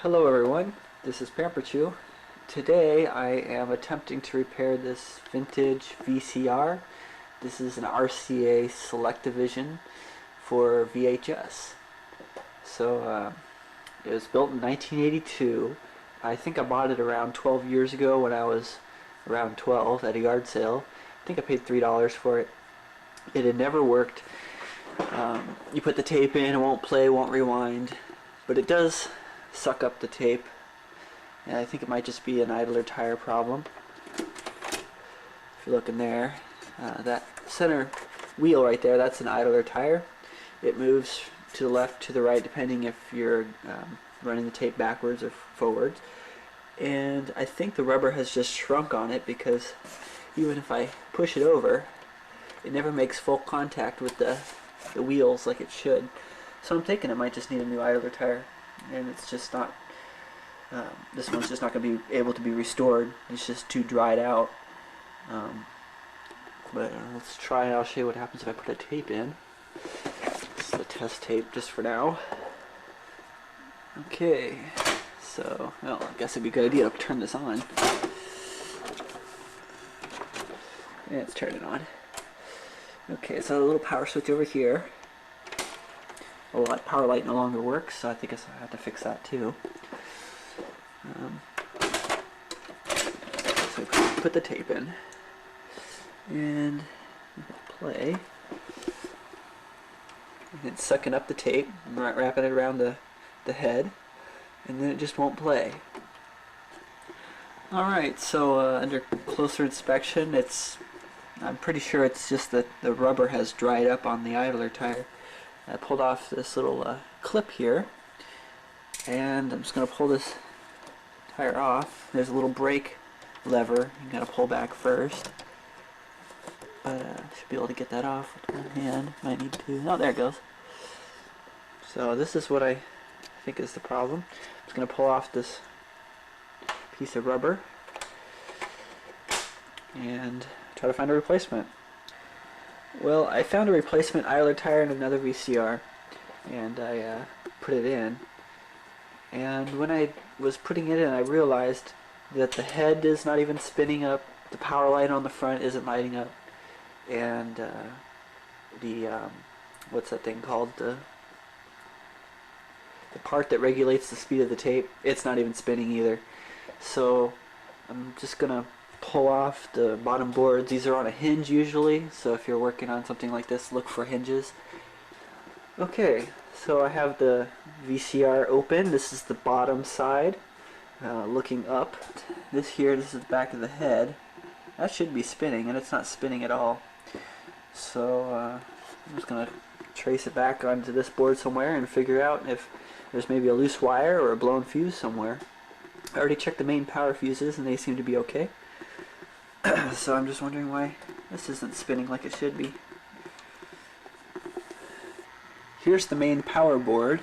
Hello everyone, this is Pamperchew. Today I am attempting to repair this vintage VCR. This is an RCA Selectavision for VHS. It was built in 1982. I think I bought it around 12 years ago when I was around 12 at a yard sale. I think I paid $3 for it. It had never worked. You put the tape in, it won't play, won't rewind, but it does suck up the tape, and I think it might just be an idler tire problem. If you look in there, that center wheel right there, that's an idler tire. It moves to the left, to the right, depending if you're running the tape backwards or forwards. And I think the rubber has just shrunk on it, because even if I push it over, it never makes full contact with the wheels like it should. So I'm thinking it might just need a new idler tire, and it's just not, this one's just not going to be able to be restored. It's just too dried out. But let's try and I'll show you what happens if I put a tape in. This is the test tape just for now. Okay, so, well, I guess it'd be a good idea to turn this on. Yeah, it's turning on. Okay, so a little power switch over here. Well, that power light no longer works, so I think I have to fix that too. So put the tape in and play. And it's sucking up the tape, wrapping it around the head, and then it just won't play. Alright, so under closer inspection, I'm pretty sure it's just that the rubber has dried up on the idler tire. I pulled off this little clip here, and I'm just going to pull this tire off. There's a little brake lever you got to pull back first, but I should be able to get that off with one hand. Might need to. Oh, there it goes. So this is what I think is the problem. I'm just going to pull off this piece of rubber and try to find a replacement. Well, I found a replacement idler tire in another VCR, and I put it in. And when I was putting it in, I realized that the head is not even spinning up, the power light on the front isn't lighting up, and what's that thing called? The part that regulates the speed of the tape, it's not even spinning either. So I'm just gonna pull off the bottom boards. These are on a hinge usually, so if you're working on something like this, look for hinges. Okay, so I have the VCR open. This is the bottom side, looking up. This is the back of the head. That should be spinning, and it's not spinning at all. So I'm just going to trace it back onto this board somewhere and figure out if there's maybe a loose wire or a blown fuse somewhere. I already checked the main power fuses, and they seem to be okay. So I'm just wondering why this isn't spinning like it should be. Here's the main power board.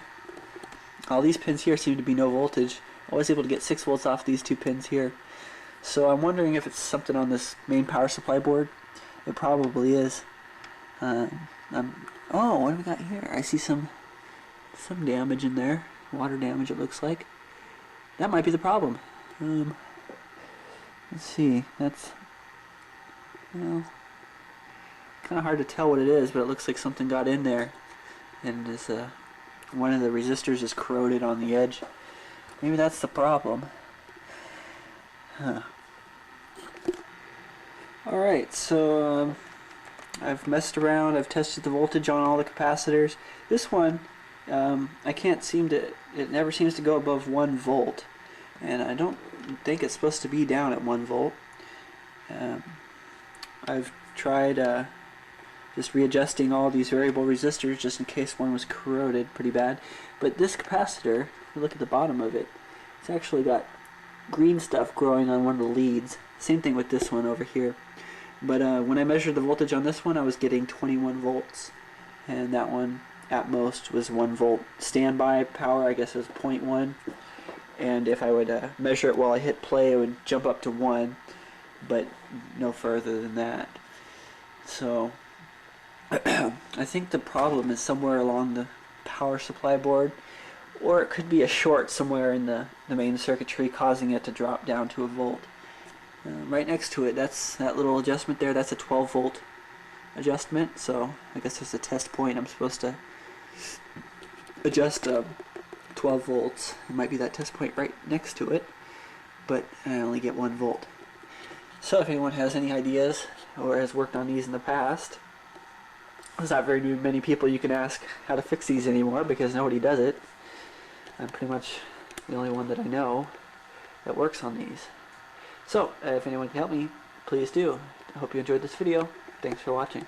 All these pins here seem to be no voltage. I was able to get 6 volts off these 2 pins here. So I'm wondering if it's something on this main power supply board. It probably is. Oh, what do we got here? I see some damage in there. Water damage, it looks like. That might be the problem. Let's see. That's, well, kind of hard to tell what it is, but it looks like something got in there, and is one of the resistors is corroded on the edge. Maybe that's the problem. Huh. Alright, so I've messed around, I've tested the voltage on all the capacitors. This one, I can't seem to, it never seems to go above 1 volt, and I don't think it's supposed to be down at 1 volt. I've tried just readjusting all these variable resistors just in case one was corroded pretty bad. But this capacitor, if you look at the bottom of it, it's actually got green stuff growing on one of the leads. Same thing with this one over here. But when I measured the voltage on this one, I was getting 21 volts. And that one, at most, was 1 volt. Standby power, I guess, was 0.1. And if I would measure it while I hit play, it would jump up to 1, but no further than that. So I think the problem is somewhere along the power supply board, or it could be a short somewhere in the main circuitry causing it to drop down to a volt. Right next to it, that little adjustment there, that's a 12 volt adjustment, so I guess there's a test point. I'm supposed to adjust 12 volts. It might be that test point right next to it, but I only get 1 volt. So if anyone has any ideas or has worked on these in the past, there's not very many people you can ask how to fix these anymore because nobody does it. I'm pretty much the only one that I know that works on these. So if anyone can help me, please do. I hope you enjoyed this video. Thanks for watching.